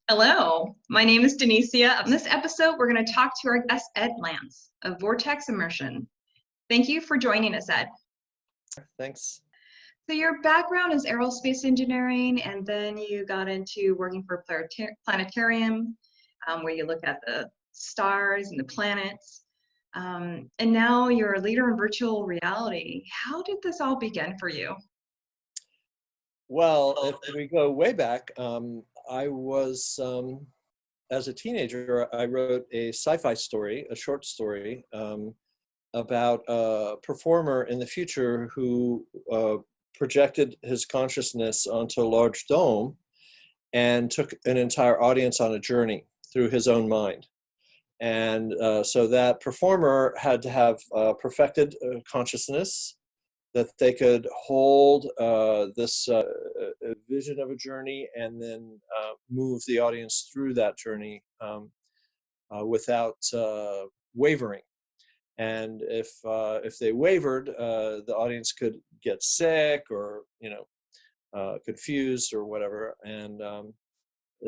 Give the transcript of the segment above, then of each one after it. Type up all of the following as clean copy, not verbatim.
Hello, my name is Denecia. On this episode, we're going to talk to our guest, Ed Lantz of Vortex Immersion. Thank you for joining us, Ed. Thanks. So your background is aerospace engineering, and then you got into working for a planetarium, where you look at the stars and the planets. And now you're a leader in virtual reality. How did this all begin for you? Well, if we go way back, I was, as a teenager, I wrote a sci-fi story, a short story, about a performer in the future who projected his consciousness onto a large dome and took an entire audience on a journey through his own mind. And so that performer had to have perfected consciousness, that they could hold this vision of a journey and then move the audience through that journey without wavering. And if they wavered, the audience could get sick or confused or whatever. And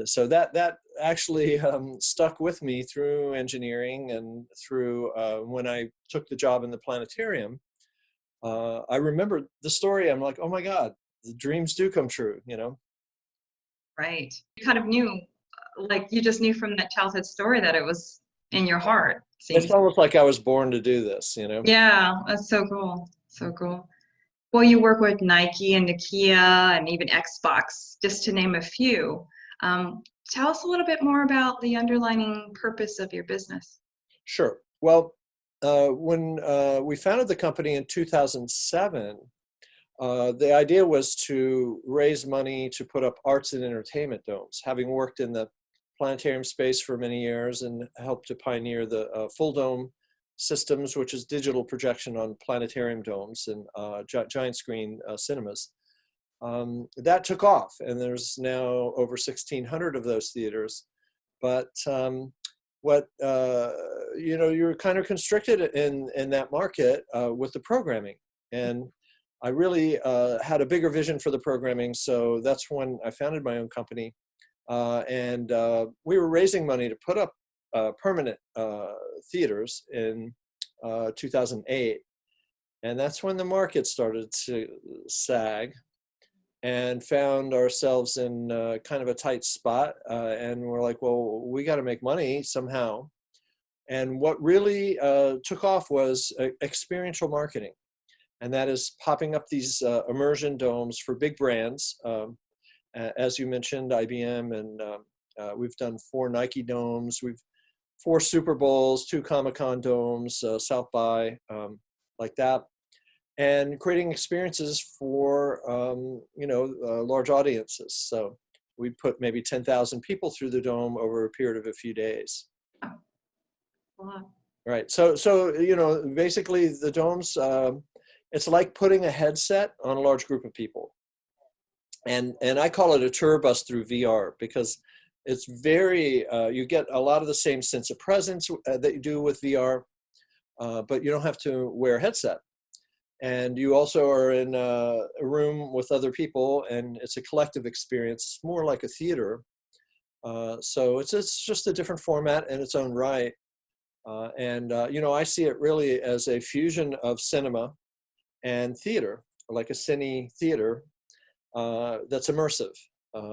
so that actually stuck with me through engineering and through when I took the job in the planetarium. I remember the story. I'm like, oh my God, the dreams do come true, Right. You kind of knew, like you just knew from that childhood story that it was in your heart. It's almost like I was born to do this. Yeah, that's so cool. So cool. Well, you work with Nike and Nokia and even Xbox, just to name a few. Tell us a little bit more about the underlying purpose of your business. Sure. Well, when we founded the company in 2007, the idea was to raise money to put up arts and entertainment domes. Having worked in the planetarium space for many years and helped to pioneer the full dome systems, which is digital projection on planetarium domes and giant screen cinemas. That took off, and there's now over 1,600 of those theaters. But you're kind of constricted in that market with the programming. And I really had a bigger vision for the programming, so that's when I founded my own company. And we were raising money to put up permanent theaters in 2008. And that's when the market started to sag and found ourselves in kind of a tight spot. And we're like, well, we got to make money somehow. And what really took off was experiential marketing. And that is popping up these immersion domes for big brands. As you mentioned, IBM, and we've done 4 Nike domes. We've 4 Super Bowls, 2 Comic-Con domes, South by, like that. And creating experiences for, large audiences. So we put maybe 10,000 people through the dome over a period of a few days. Wow. Right. So basically the domes, it's like putting a headset on a large group of people. And I call it a tour bus through VR because it's very, you get a lot of the same sense of presence that you do with VR, but you don't have to wear a headset. And you also are in a room with other people, and it's a collective experience, more like a theater. So it's just a different format in its own right. I see it really as a fusion of cinema and theater, like a cine theater that's immersive.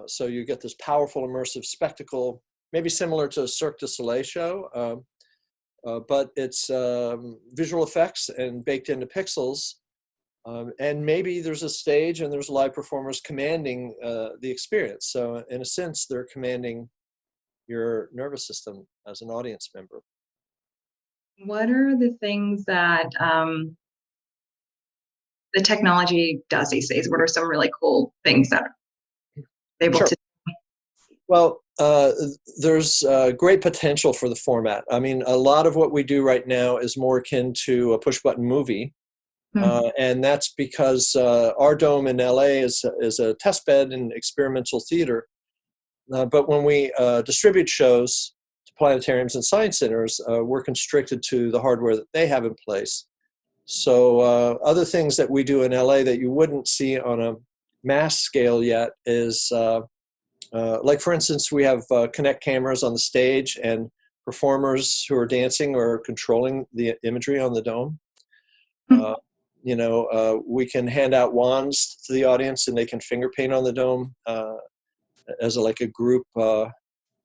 So you get this powerful immersive spectacle, maybe similar to a Cirque du Soleil show, but it's visual effects and baked into pixels. And maybe there's a stage and there's live performers commanding the experience. So in a sense, they're commanding your nervous system as an audience member. What are the things that the technology does these days? What are some really cool things that are able Sure. to? Well, there's great potential for the format. I mean, a lot of what we do right now is more akin to a push-button movie. And that's because our dome in LA is a test bed and experimental theater. But when we distribute shows to planetariums and science centers, we're constricted to the hardware that they have in place. So other things that we do in LA that you wouldn't see on a mass scale yet is Like for instance, we have Connect cameras on the stage, and performers who are dancing or controlling the imagery on the dome. Uh, we can hand out wands to the audience, and they can finger paint on the dome as like a group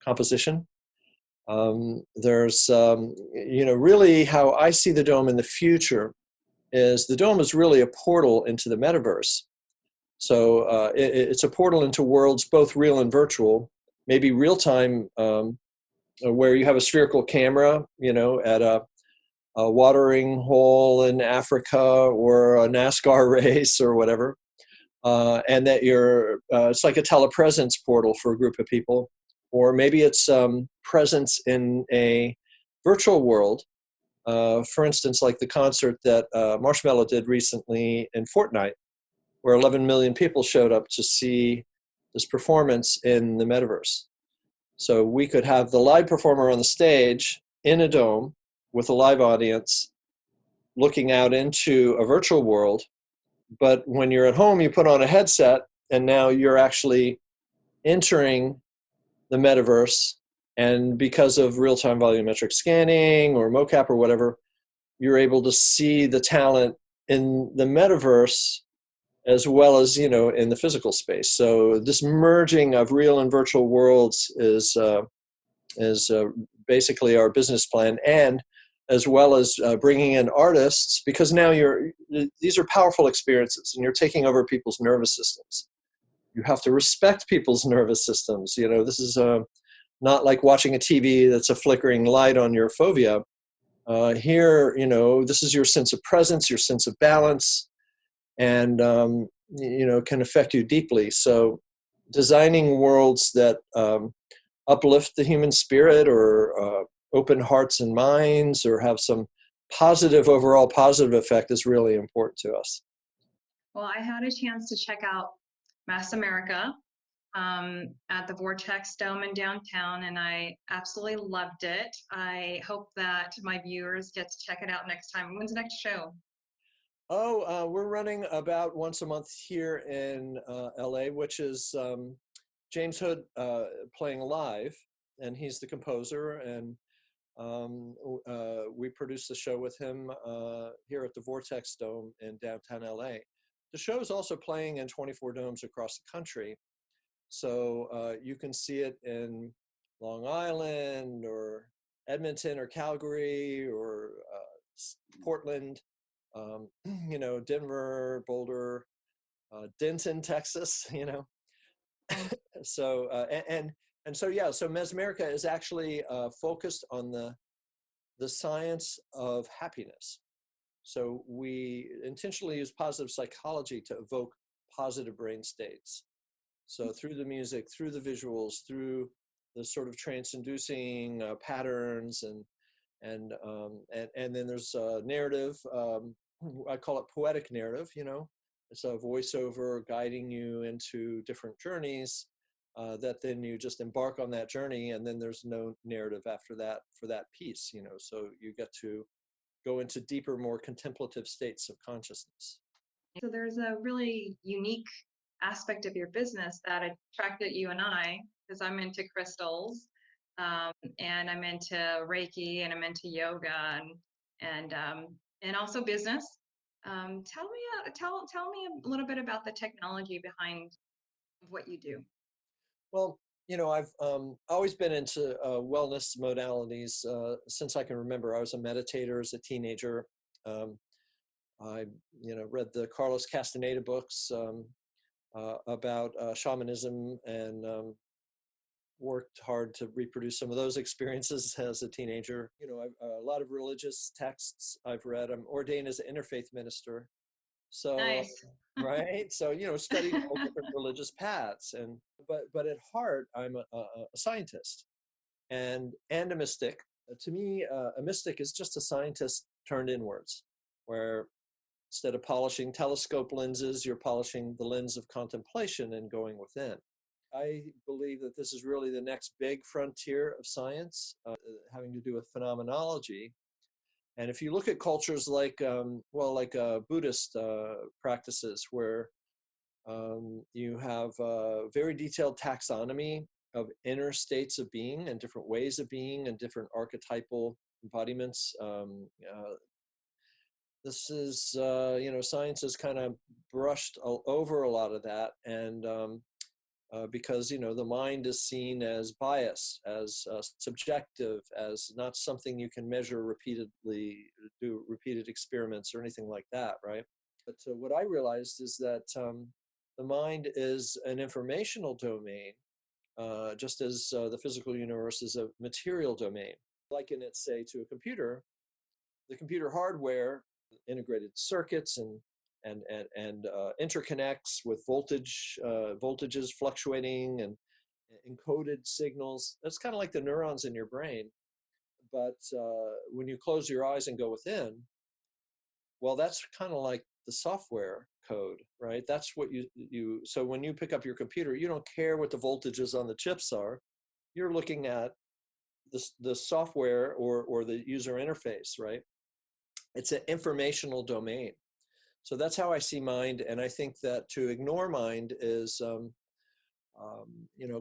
composition. Really how I see the dome in the future is the dome is really a portal into the metaverse. So it's a portal into worlds both real and virtual, maybe real time, where you have a spherical camera, at a watering hole in Africa or a NASCAR race or whatever, and that it's like a telepresence portal for a group of people, or maybe it's presence in a virtual world. For instance, like the concert that Marshmello did recently in Fortnite, where 11 million people showed up to see this performance in the metaverse. So we could have the live performer on the stage in a dome with a live audience looking out into a virtual world. But when you're at home, you put on a headset, and now you're actually entering the metaverse. And because of real-time volumetric scanning or mocap or whatever, you're able to see the talent in the metaverse as well as in the physical space. So this merging of real and virtual worlds is basically our business plan, and as well as bringing in artists, because now these are powerful experiences, and you're taking over people's nervous systems. You have to respect people's nervous systems. This is not like watching a TV that's a flickering light on your fovea. Here, this is your sense of presence, your sense of balance, and can affect you deeply. So designing worlds that uplift the human spirit, or open hearts and minds, or have some overall positive effect is really important to us. Well, I had a chance to check out Mass America at the Vortex Dome in downtown, and I absolutely loved it. I hope that my viewers get to check it out next time. When's the next show? Oh, we're running about once a month here in LA, which is James Hood playing live, and he's the composer, and we produced the show with him here at the Vortex Dome in downtown LA. The show is also playing in 24 domes across the country, so you can see it in Long Island or Edmonton or Calgary or Portland, Denver, Boulder, Denton, Texas, So so Mesmerica is actually focused on the science of happiness. So we intentionally use positive psychology to evoke positive brain states. So through the music, through the visuals, through the sort of trance-inducing patterns, and then there's a narrative. I call it poetic narrative. It's a voiceover guiding you into different journeys. That then you just embark on that journey, and then there's no narrative after that for that piece. So you get to go into deeper, more contemplative states of consciousness. So there's a really unique aspect of your business that attracted you and I, because I'm into crystals, and I'm into Reiki, and I'm into yoga, and also business. Tell me a little bit about the technology behind what you do. Well, I've always been into wellness modalities since I can remember. I was a meditator as a teenager. I, read the Carlos Castaneda books about shamanism, and worked hard to reproduce some of those experiences as a teenager. A lot of religious texts I've read. I'm ordained as an interfaith minister. So, Nice. right. So, studied all different religious paths, but at heart, I'm a scientist and a mystic. To me, a mystic is just a scientist turned inwards, where instead of polishing telescope lenses, you're polishing the lens of contemplation and going within. I believe that this is really the next big frontier of science, having to do with phenomenology. And if you look at cultures like Buddhist practices, where You have very detailed taxonomy of inner states of being and different ways of being and different archetypal embodiments. This is, science has kind of brushed over a lot of that. And because, the mind is seen as bias, as subjective, as not something you can measure repeatedly, do repeated experiments or anything like that, right? But what I realized is that the mind is an informational domain, just as the physical universe is a material domain. Liken it, say, to a computer, the computer hardware, integrated circuits and interconnects with voltages fluctuating and encoded signals. That's kind of like the neurons in your brain. But when you close your eyes and go within, well, that's kind of like the software code, right? That's what so when you pick up your computer, you don't care what the voltages on the chips are. You're looking at the software or the user interface, right? It's an informational domain. So that's how I see mind. And I think that to ignore mind is,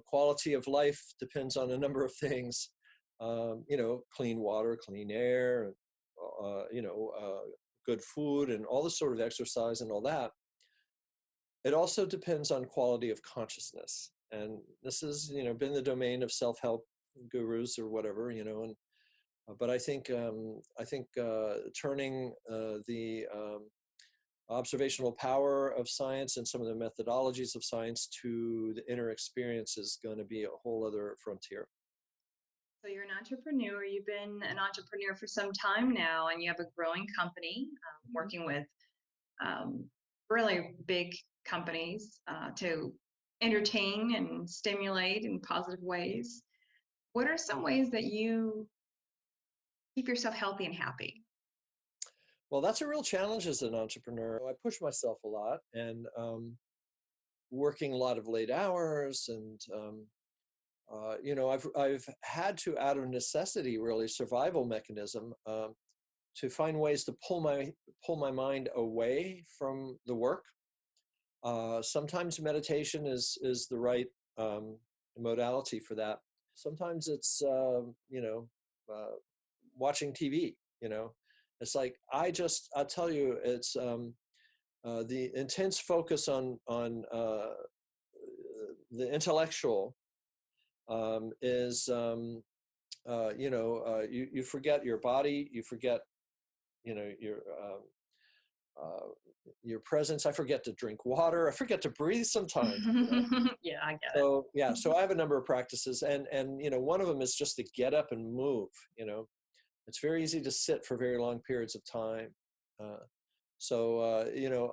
quality of life depends on a number of things. Clean water, clean air, good food, and all this sort of exercise and all that. It also depends on quality of consciousness. And this has, been the domain of self-help gurus or whatever, and but I think turning the observational power of science and some of the methodologies of science to the inner experience is going to be a whole other frontier. So you're an entrepreneur. You've been an entrepreneur for some time now, and you have a growing company working with really big companies to entertain and stimulate in positive ways. What are some ways that you keep yourself healthy and happy? Well, that's a real challenge as an entrepreneur. I push myself a lot and working a lot of late hours, and I've had to, out of necessity, really survival mechanism, to find ways to pull my mind away from the work. Sometimes meditation is the right modality for that. Sometimes it's watching TV. It's like I'll tell you, it's the intense focus on the intellectual is you forget your body, you forget your presence. I forget to drink water. I forget to breathe sometimes. Yeah, I get it. So I have a number of practices, and one of them is just to get up and move. It's very easy to sit for very long periods of time.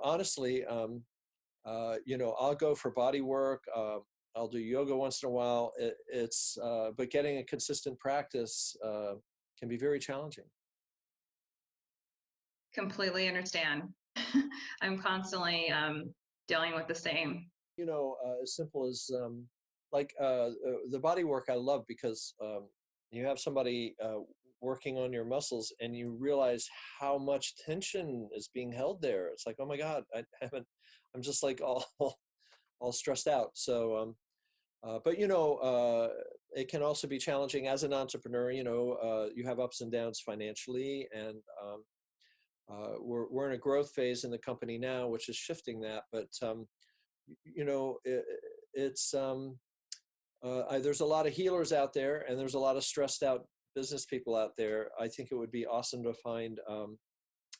Honestly, I'll go for body work. I'll do yoga once in a while. But getting a consistent practice can be very challenging. Completely understand. I'm constantly dealing with the same. As simple as the body work I love because you have somebody working on your muscles and you realize how much tension is being held there. It's like, oh my God, I'm just like all stressed out. So, but it can also be challenging as an entrepreneur. You have ups and downs financially, and we're in a growth phase in the company now, which is shifting that. But there's a lot of healers out there, and there's a lot of stressed out business people out there. I think it would be awesome to find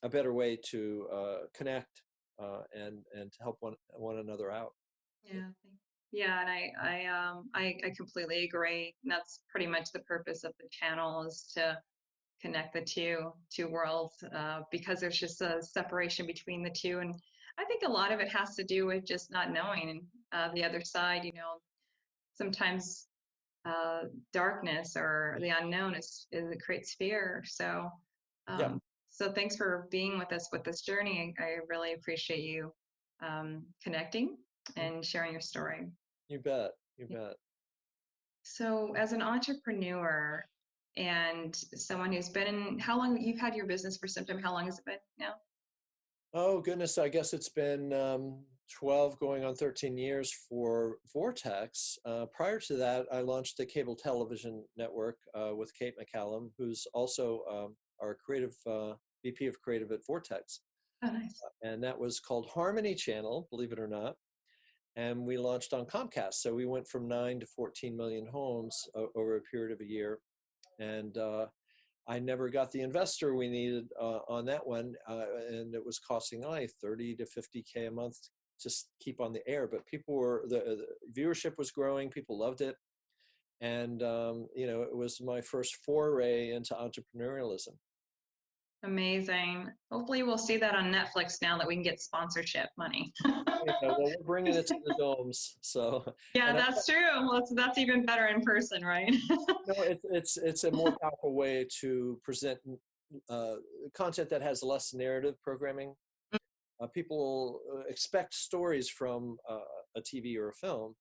a better way to connect and to help one another out. Yeah, and I completely agree. And that's pretty much the purpose of the channel, is to connect the two worlds, because there's just a separation between the two. And I think a lot of it has to do with just not knowing the other side. Sometimes darkness or the unknown it creates fear. So so thanks for being with us with this journey. I really appreciate you connecting and sharing your story. You bet. So as an entrepreneur and someone who's been how long you've had your business for some time, how long has it been now? Oh goodness, I guess it's been 12 going on 13 years for Vortex. Prior to that, I launched a cable television network with Kate McCallum, who's also our creative VP of creative at Vortex. Oh, nice. And that was called Harmony Channel, believe it or not. And we launched on Comcast. So we went from 9 to 14 million homes over a period of a year. And I never got the investor we needed on that one. And it was costing 30 to 50K a month to keep on the air. But people were, the viewership was growing, people loved it. And, it was my first foray into entrepreneurialism. Amazing. Hopefully we'll see that on Netflix now that we can get sponsorship money. Well, we're bringing it to the domes. So yeah, that's true. Well, that's even better in person, right? It's a more powerful way to present content that has less narrative programming. People expect stories from a TV or a film,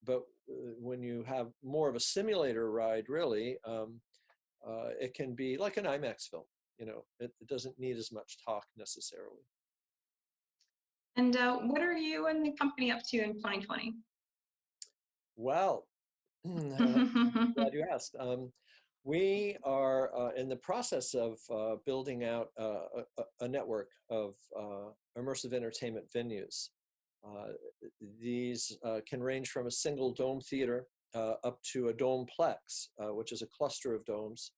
but when you have more of a simulator ride, really, it can be like an IMAX film. It doesn't need as much talk necessarily. And what are you and the company up to in 2020? Well, glad you asked. We are in the process of building out a network of immersive entertainment venues. These can range from a single dome theater up to a domeplex, which is a cluster of domes.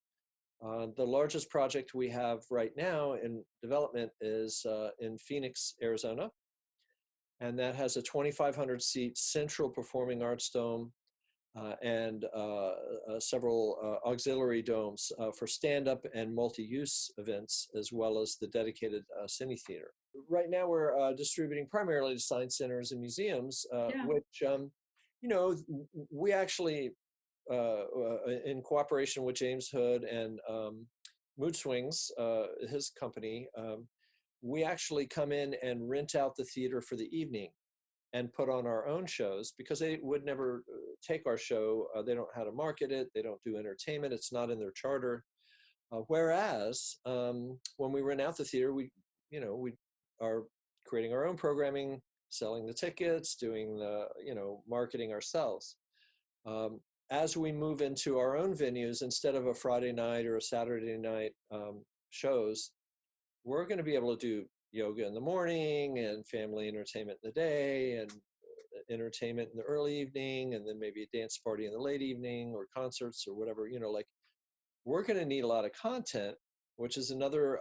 The largest project we have right now in development is in Phoenix, Arizona, and that has a 2,500 seat central performing arts dome and several auxiliary domes for stand-up and multi-use events, as well as the dedicated cine theater. Right now we're distributing primarily to science centers and museums, which, we actually, in cooperation with James Hood and Mood Swings, his company, we actually come in and rent out the theater for the evening and put on our own shows, because they would never take our show. They don't know how to market it. They don't do entertainment. It's not in their charter. Whereas when we rent out the theater, we are creating our own programming, selling the tickets, doing the, marketing ourselves. As we move into our own venues, instead of a Friday night or a Saturday night shows, we're going to be able to do yoga in the morning and family entertainment in the day and entertainment in the early evening, and then maybe a dance party in the late evening or concerts or whatever. We're going to need a lot of content, which is another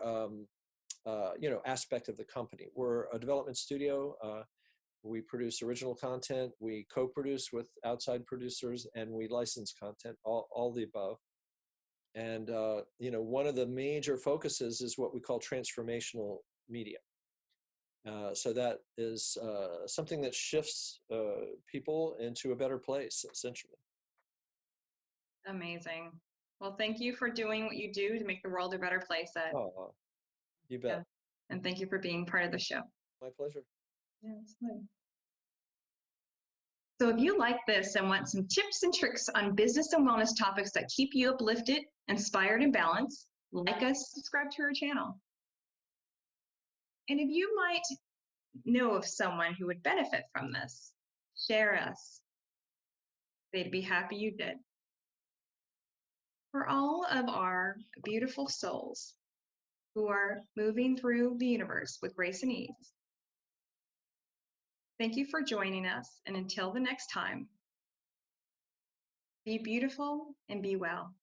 aspect of the company. We're a development studio. We produce original content, we co-produce with outside producers, and we license content, all the above. And one of the major focuses is what we call transformational media. So that is something that shifts people into a better place, essentially. Amazing. Well, thank you for doing what you do to make the world a better place, Ed. Oh, you bet. Yeah. And thank you for being part of the show. My pleasure. Yeah, absolutely. So if you like this and want some tips and tricks on business and wellness topics that keep you uplifted, inspired, and balanced, like us, subscribe to our channel. And if you might know of someone who would benefit from this, share us. They'd be happy you did. For all of our beautiful souls who are moving through the universe with grace and ease, thank you for joining us, and until the next time, be beautiful and be well.